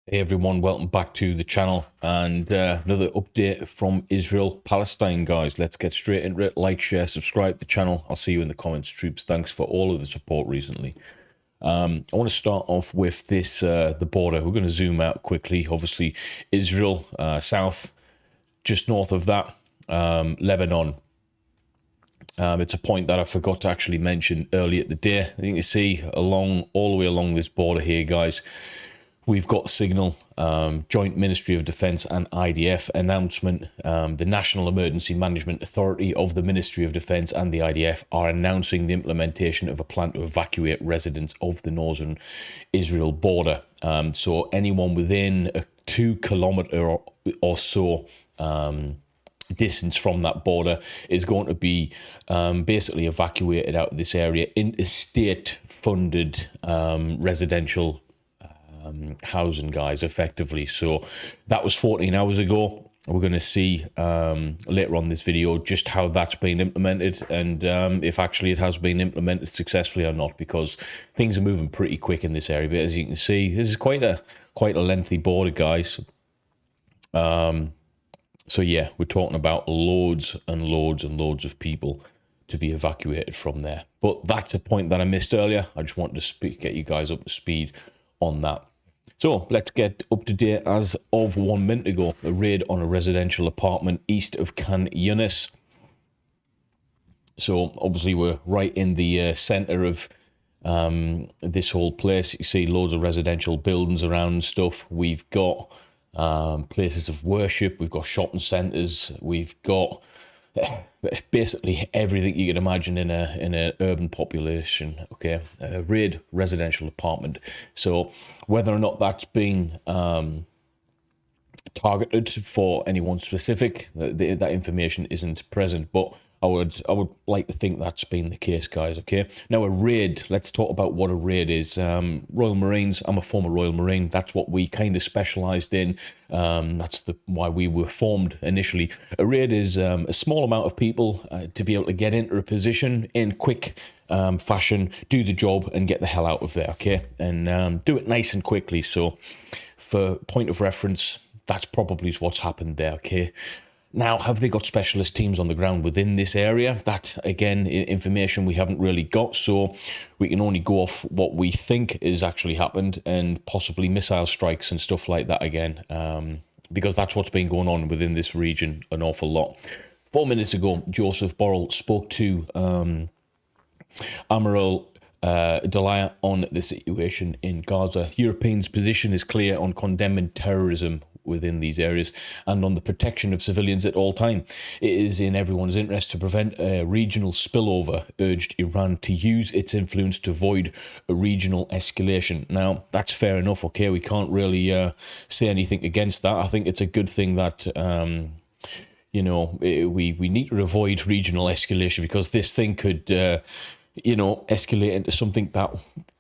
Hey everyone, welcome back to the channel and another update from Israel-Palestine, guys. Let's get straight into it. Like, share, subscribe to the channel. I'll see you in the comments, troops. Thanks for all of the support recently. I want to start off with this, the border. We're going to zoom out quickly. Obviously, Israel, south, just north of that, Lebanon. It's a point that I forgot to actually mention earlier today. I think you see all the way along this border here, guys. We've got signal, Joint Ministry of Defence and IDF announcement. The National Emergency Management Authority of the Ministry of Defence and the IDF are announcing the implementation of a plan to evacuate residents of the northern Israel border. So anyone within a 2 kilometre or so distance from that border is going to be basically evacuated out of this area into state-funded residential housing, guys, effectively. So that was 14 hours ago. We're going to see later on this video just how that's been implemented and if actually it has been implemented successfully or not, because things are moving pretty quick in this area. But as you can see, this is quite a lengthy border, guys. So yeah, we're talking about loads and loads and loads of people to be evacuated from there. But that's a point that I missed earlier. I just wanted to get you guys up to speed on that. So let's get up to date. As of 1 minute ago, a raid on a residential apartment east of Yunis. So obviously we're right in the center of this whole place. You see loads of residential buildings around and stuff. We've got places of worship. We've got shopping centers. We've got basically everything you can imagine in an urban population. Okay, a raid residential apartment. So whether or not that's been targeted for anyone specific, that information isn't present, but I would like to think that's been the case, guys. Okay, now a raid, let's talk about what a raid is. Royal Marines, I'm a former Royal Marine. That's what we kind of specialized in. That's why we were formed initially. A raid is a small amount of people to be able to get into a position in quick fashion, do the job and get the hell out of there. Okay, and do it nice and quickly. So for point of reference, that's probably what's happened there. Okay, now have they got specialist teams on the ground within this area? That, again, information we haven't really got, so we can only go off what we think is actually happened and possibly missile strikes and stuff like that again, because that's what's been going on within this region an awful lot. 4 minutes ago, Joseph Borrell spoke to Amiral Delia on the situation in Gaza. Europeans' position is clear on condemning terrorism within these areas and on the protection of civilians at all time. It is in everyone's interest to prevent a regional spillover, urged Iran to use its influence to avoid a regional escalation. Now, that's fair enough, okay? We can't really say anything against that. I think it's a good thing that you know, we need to avoid regional escalation, because this thing could you know, escalate into something that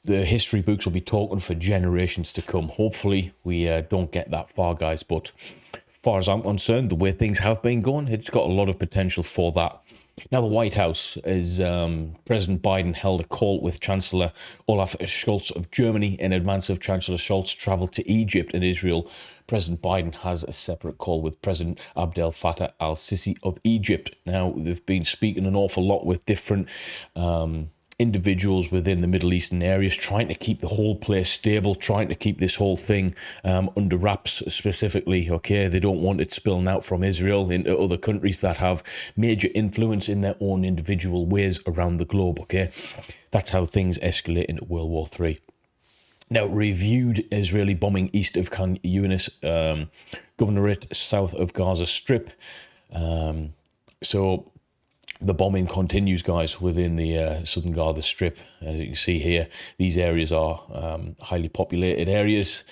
the history books will be talking for generations to come. Hopefully we don't get that far, guys, but as far as I'm concerned, the way things have been going, it's got a lot of potential for that. Now, the White House is President Biden held a call with Chancellor Olaf Scholz of Germany in advance of Chancellor Scholz travel to Egypt and Israel. President Biden has a separate call with President Abdel Fattah al-Sisi of Egypt. Now, they've been speaking an awful lot with different individuals within the Middle Eastern areas, trying to keep the whole place stable, trying to keep this whole thing under wraps specifically. Okay, they don't want it spilling out from Israel into other countries that have major influence in their own individual ways around the globe. Okay, that's how things escalate into World War III. Now, reviewed Israeli bombing east of Khan Yunis, governorate south of Gaza Strip. So the bombing continues, guys, within the southern Gaza Strip. As you can see here, these areas are highly populated areas.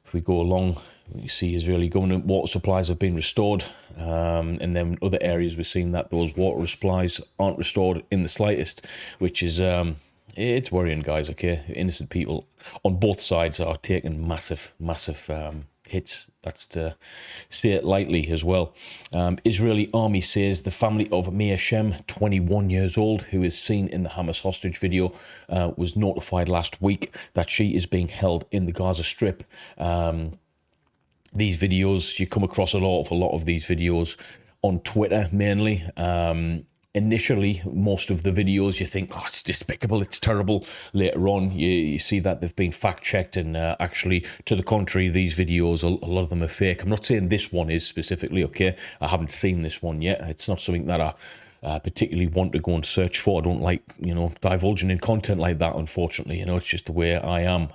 If we go along, you see Israeli government water supplies have been restored. And then other areas we're seeing that those water supplies aren't restored in the slightest, which is it's worrying, guys. Okay, innocent people on both sides are taking massive hits. That's to say it lightly as well. Israeli army says the family of Mia Shem, 21 years old, who is seen in the Hamas hostage video, was notified last week that she is being held in the Gaza Strip. These videos, you come across a lot of these videos on Twitter mainly. Initially, most of the videos you think, oh, it's despicable, it's terrible. Later on, you see that they've been fact-checked, and actually, to the contrary, these videos, a lot of them are fake. I'm not saying this one is specifically, okay? I haven't seen this one yet. It's not something that I particularly want to go and search for. I don't like, divulging in content like that, unfortunately. It's just the way I am.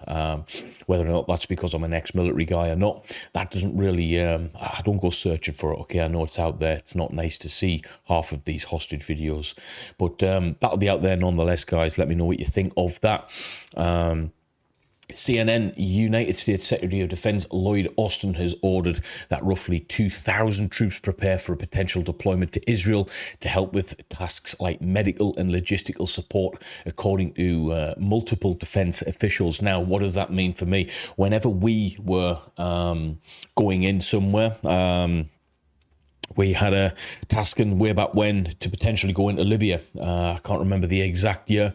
Whether or not that's because I'm an ex-military guy or not, that doesn't really, I don't go searching for it, okay? I know it's out there. It's not nice to see half of these hostage videos. But that'll be out there nonetheless, guys. Let me know what you think of that. CNN, United States Secretary of Defense Lloyd Austin has ordered that roughly 2,000 troops prepare for a potential deployment to Israel to help with tasks like medical and logistical support, according to multiple defense officials. Now, what does that mean for me? Whenever we were going in somewhere, we had a tasking way back when to potentially go into Libya. I can't remember the exact year.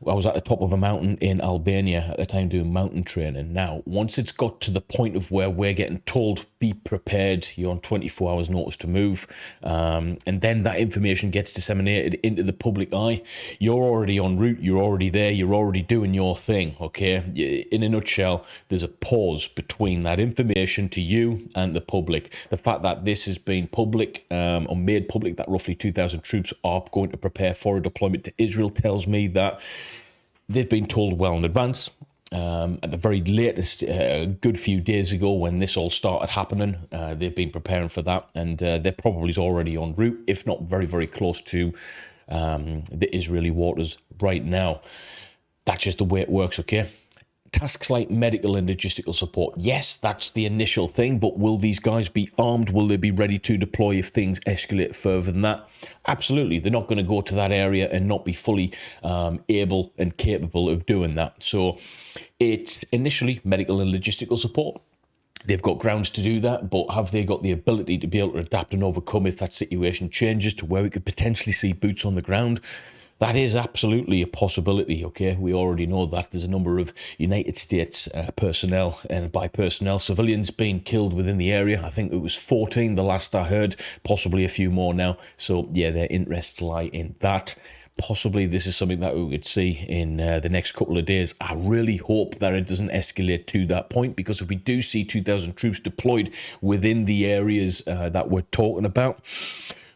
I was at the top of a mountain in Albania at the time doing mountain training. Now, once it's got to the point of where we're getting told, be prepared, you're on 24 hours notice to move, and then that information gets disseminated into the public eye, you're already en route, you're already there, you're already doing your thing, okay? In a nutshell, there's a pause between that information to you and the public. The fact that this has been public, or made public, that roughly 2,000 troops are going to prepare for a deployment to Israel tells me that they've been told well in advance. At the very latest, a good few days ago when this all started happening, they've been preparing for that, and they're probably already en route, if not very, very close to the Israeli waters right now. That's just the way it works, okay? Tasks like medical and logistical support, yes, that's the initial thing, but will these guys be armed? Will they be ready to deploy if things escalate further than that? Absolutely. They're not going to go to that area and not be fully able and capable of doing that. So it's initially medical and logistical support. They've got grounds to do that, but have they got the ability to be able to adapt and overcome if that situation changes to where we could potentially see boots on the ground? That is absolutely a possibility, okay? We already know that there's a number of United States personnel, and by personnel, civilians being killed within the area. I think it was 14 the last I heard, possibly a few more now. So, yeah, their interests lie in that. Possibly this is something that we could see in the next couple of days. I really hope that it doesn't escalate to that point, because if we do see 2,000 troops deployed within the areas that we're talking about,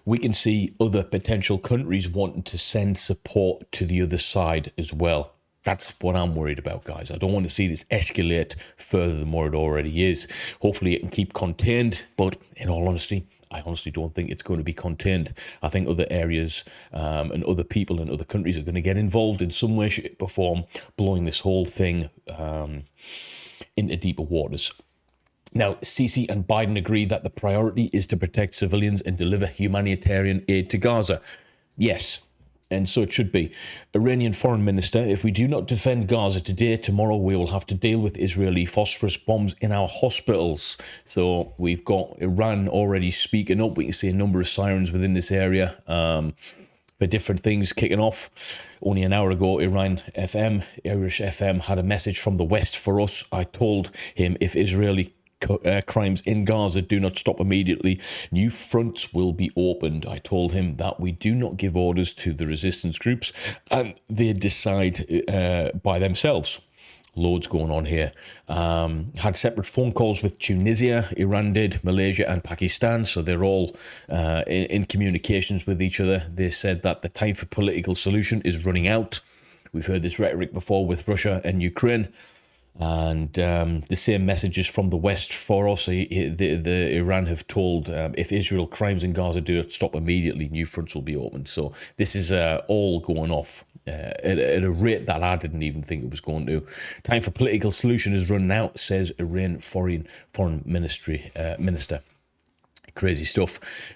we can see other potential countries wanting to send support to the other side as well. That's what I'm worried about, guys. I don't want to see this escalate further than what it already is. Hopefully it can keep contained, but in all honesty, I honestly don't think it's going to be contained. I think other areas and other people in other countries are going to get involved in some way, shape or form, blowing this whole thing into deeper waters. Now, Sisi and Biden agree that the priority is to protect civilians and deliver humanitarian aid to Gaza. Yes, and so it should be. Iranian Foreign Minister, if we do not defend Gaza today, tomorrow we will have to deal with Israeli phosphorus bombs in our hospitals. So we've got Iran already speaking up. We can see a number of sirens within this area for different things kicking off. Only an hour ago, Irish FM, had a message from the West for us. I told him if Israeli crimes in Gaza do not stop immediately, new fronts will be opened. I told him that we do not give orders to the resistance groups and they decide by themselves. Loads going on here. Had separate phone calls with Tunisia, Iran did, Malaysia and Pakistan, so they're all in communications with each other. They said that the time for political solution is running out. We've heard this rhetoric before with Russia and Ukraine. And the same messages from the West for us. The Iran have told if Israel crimes in Gaza do not stop immediately, new fronts will be opened. So this is all going off at a rate that I didn't even think it was going to. Time for political solution is run out, says Iran foreign minister. Crazy stuff.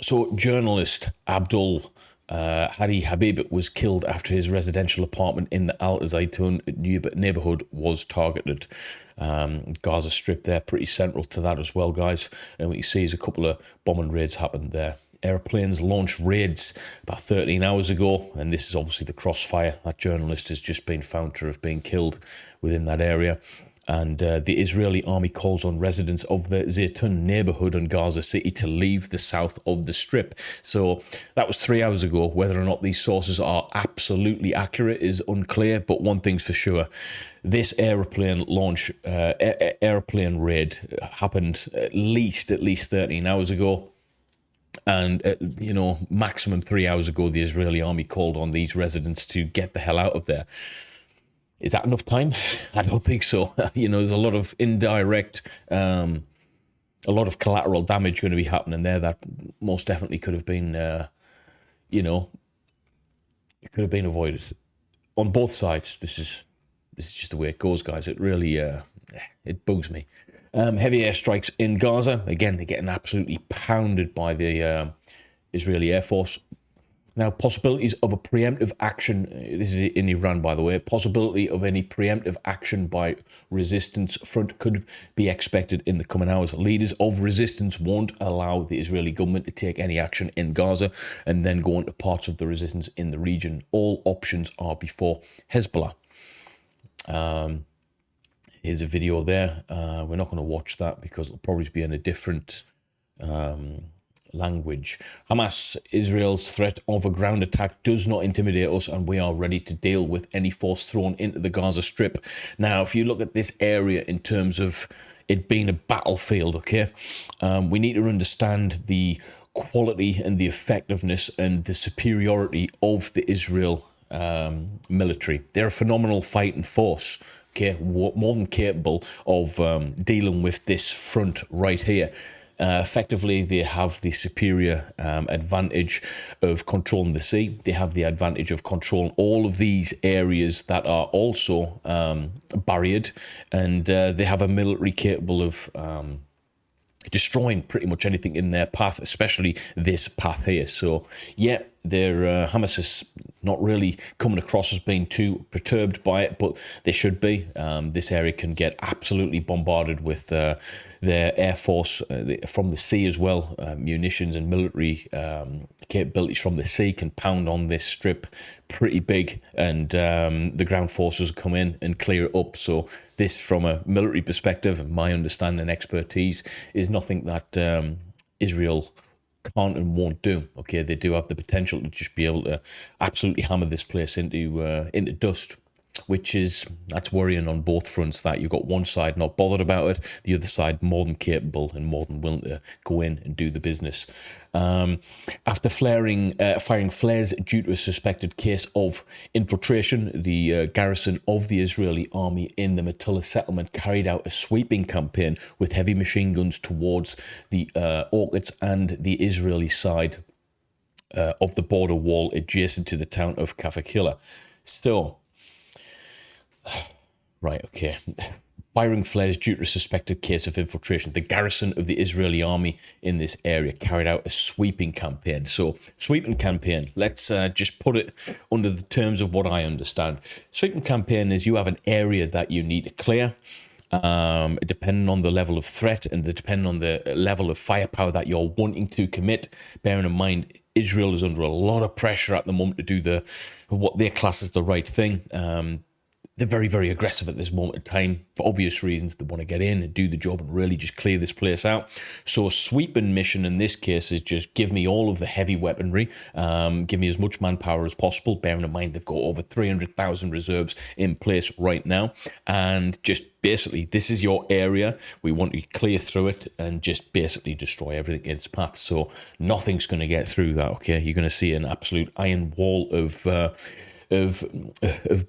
So journalist Abdul Hadi Habib was killed after his residential apartment in the Al Zaytun neighborhood was targeted. Gaza Strip there, pretty central to that as well, guys. And what you see is a couple of bombing raids happened there. Airplanes launched raids about 13 hours ago, and this is obviously the crossfire. That journalist has just been found to have been killed within that area. And the Israeli army calls on residents of the Zaytun neighborhood in Gaza City to leave the south of the Strip. So that was 3 hours ago. Whether or not these sources are absolutely accurate is unclear, but one thing's for sure. This airplane launch, airplane raid happened at least 13 hours ago. And, maximum 3 hours ago, the Israeli army called on these residents to get the hell out of there. Is that enough time? I don't think so. There's a lot of indirect, a lot of collateral damage going to be happening there that most definitely could have been, it could have been avoided on both sides. This is just the way it goes, guys. It really, it bugs me. Heavy airstrikes in Gaza. Again, they're getting absolutely pounded by the Israeli Air Force. Now, possibilities of a preemptive action, this is in Iran, by the way, possibility of any preemptive action by resistance front could be expected in the coming hours. Leaders of resistance won't allow the Israeli government to take any action in Gaza and then go into parts of the resistance in the region. All options are before Hezbollah. Here's a video there. We're not going to watch that because it'll probably be in a different language. Hamas, Israel's threat of a ground attack does not intimidate us, and we are ready to deal with any force thrown into the Gaza Strip. Now, if you look at this area in terms of it being a battlefield, okay, we need to understand the quality and the effectiveness and the superiority of the Israel military. They're a phenomenal fighting force, okay, more than capable of dealing with this front right here. Effectively, they have the superior advantage of controlling the sea. They have the advantage of controlling all of these areas that are also barriered, and they have a military capable of destroying pretty much anything in their path, especially this path here. So, yeah, Hamas is not really coming across as being too perturbed by it, but they should be. This area can get absolutely bombarded with their air force from the sea as well. Munitions and military capabilities from the sea can pound on this strip pretty big, and the ground forces come in and clear it up. So this, from a military perspective, and my understanding and expertise, is nothing that Israel can't and won't do. Okay, they do have the potential to just be able to absolutely hammer this place into dust, that's worrying on both fronts. That you've got one side not bothered about it, the other side more than capable and more than willing to go in and do the business. After firing flares due to a suspected case of infiltration, the garrison of the Israeli army in the Metula settlement carried out a sweeping campaign with heavy machine guns towards the Orchards and the Israeli side of the border wall adjacent to the town of Kafakila. So, right, okay. Firing flares due to a suspected case of infiltration. The garrison of the Israeli army in this area carried out a sweeping campaign. So, sweeping campaign, let's just put it under the terms of what I understand. Sweeping campaign is you have an area that you need to clear, depending on the level of threat and depending on the level of firepower that you're wanting to commit. Bearing in mind, Israel is under a lot of pressure at the moment to do what they class as the right thing. They're very, very aggressive at this moment in time for obvious reasons. They want to get in and do the job and really just clear this place out. So a sweeping mission in this case is just give me all of the heavy weaponry, give me as much manpower as possible, bearing in mind they've got over 300,000 reserves in place right now. And just basically, this is your area. We want to clear through it and just basically destroy everything in its path. So nothing's going to get through that, okay? You're going to see an absolute iron wall of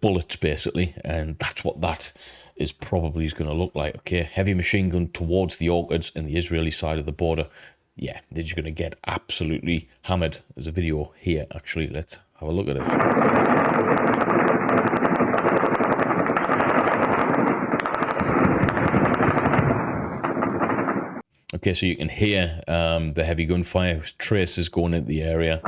bullets, basically, and that's what that is probably going to look like. Okay, heavy machine gun towards the Orchards and the Israeli side of the border. Yeah, they're just going to get absolutely hammered. There's a video here, actually. Let's have a look at it. Okay, so you can hear the heavy gunfire, traces going into the area.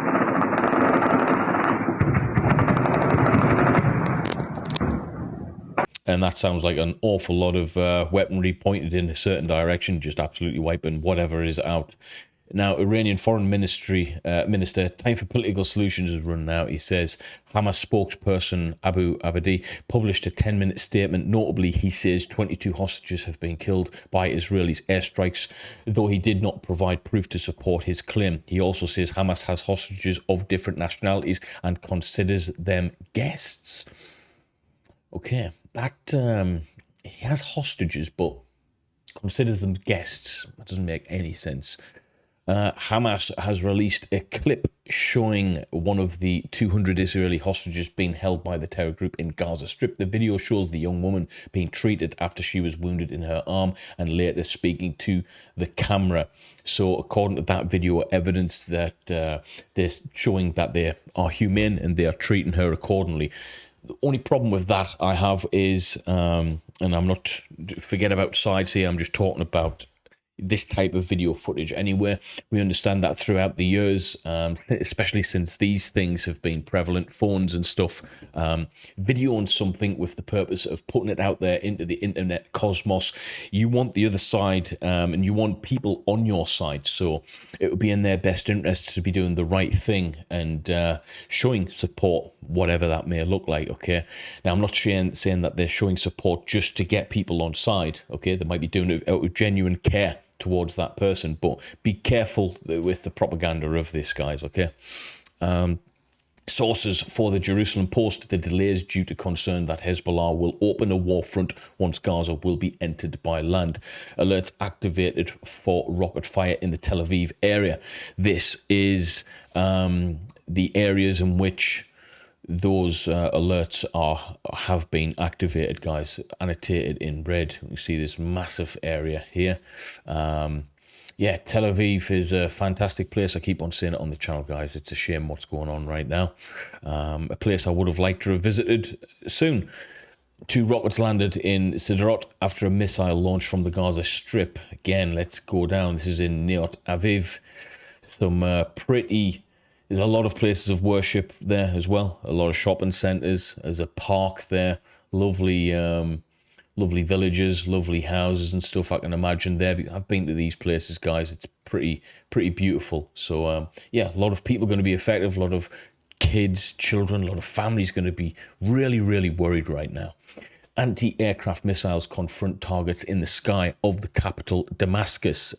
And that sounds like an awful lot of weaponry pointed in a certain direction, just absolutely wiping whatever is out. Now, Iranian Foreign Minister, time for political solutions is running out. He says Hamas spokesperson Abu Abadi published a 10-minute statement. Notably, he says 22 hostages have been killed by Israelis' airstrikes, though he did not provide proof to support his claim. He also says Hamas has hostages of different nationalities and considers them guests. Okay, that he has hostages, but considers them guests. That doesn't make any sense. Hamas has released a clip showing one of the 200 Israeli hostages being held by the terror group in Gaza Strip. The video shows the young woman being treated after she was wounded in her arm and later speaking to the camera. So according to that video evidence, that they're showing that they are humane and they are treating her accordingly. The only problem with that I have is, and I'm not, forget about sides here, I'm just talking about this type of video footage anywhere. We understand that throughout the years, especially since these things have been prevalent, phones and stuff, videoing something with the purpose of putting it out there into the internet cosmos, you want the other side and you want people on your side. So it would be in their best interest to be doing the right thing and showing support, whatever that may look like. Okay, now I'm not saying that they're showing support just to get people on side. Okay, they might be doing it out of genuine care towards that person, but be careful with the propaganda of this, guys. Okay. Sources for the Jerusalem Post: the delays due to concern that Hezbollah will open a war front once Gaza will be entered by land. Alerts activated for rocket fire in the Tel Aviv area. This is the areas in which those alerts have been activated, guys, annotated in red. You see this massive area here. Yeah, Tel Aviv is a fantastic place. I keep on saying it on the channel, guys. It's a shame what's going on right now. A place I would have liked to have visited soon. 2 rockets landed in Sderot after a missile launched from the Gaza Strip. Again, let's go down. This is in Tel Aviv. Some pretty... There's a lot of places of worship there as well. A lot of shopping centres. There's a park there. Lovely, lovely villages, lovely houses and stuff. I can imagine there. I've been to these places, guys. It's pretty beautiful. So yeah, a lot of people going to be affected. A lot of kids, children, a lot of families going to be really worried right now. Anti-aircraft missiles confront targets in the sky of the capital, Damascus.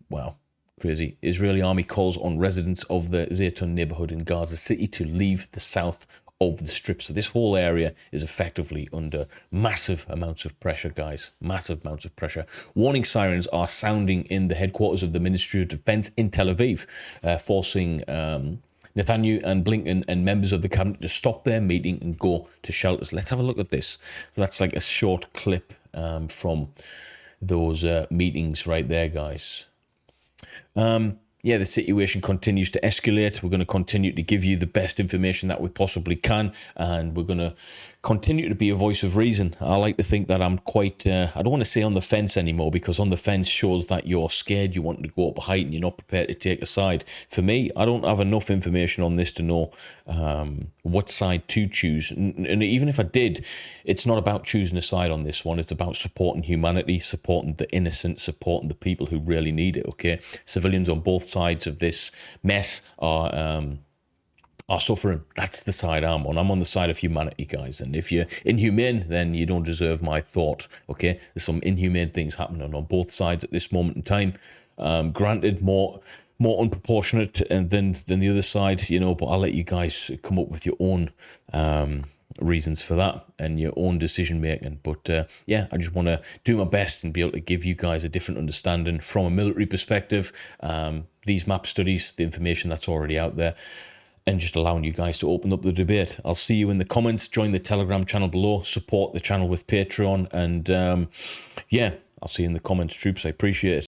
Wow. Crazy. Israeli army calls on residents of the Zaytun neighborhood in Gaza City to leave the south of the strip. So this whole area is effectively under massive amounts of pressure, guys. Massive amounts of pressure. Warning sirens are sounding in the headquarters of the Ministry of Defense in Tel Aviv, forcing Netanyahu and Blinken and members of the cabinet to stop their meeting and go to shelters. Let's have a look at this. So that's like a short clip from those meetings right there, guys. Yeah, the situation continues to escalate. We're going to continue to give you the best information that we possibly can, and we're going to continue to be a voice of reason. I like to think that I'm quite, I don't want to say on the fence anymore, because on the fence shows that you're scared, you want to go up a height, and you're not prepared to take a side. For me, I don't have enough information on this to know what side to choose. And even if I did, it's not about choosing a side on this one. It's about supporting humanity, supporting the innocent, supporting the people who really need it, okay? Civilians on both sides of this mess are suffering. That's the side I'm on. I'm on the side of humanity, guys. And if you're inhumane, then you don't deserve my thought, okay? There's some inhumane things happening on both sides at this moment in time. Granted, more unproportionate than the other side, you know, but I'll let you guys come up with your own reasons for that and your own decision making. But yeah, I just want to do my best and be able to give you guys a different understanding from a military perspective. These map studies, the information that's already out there, and just allowing you guys to open up the debate. I'll see you in the comments. Join the Telegram channel below. Support the channel with Patreon. And yeah, I'll see you in the comments, troops. I appreciate it.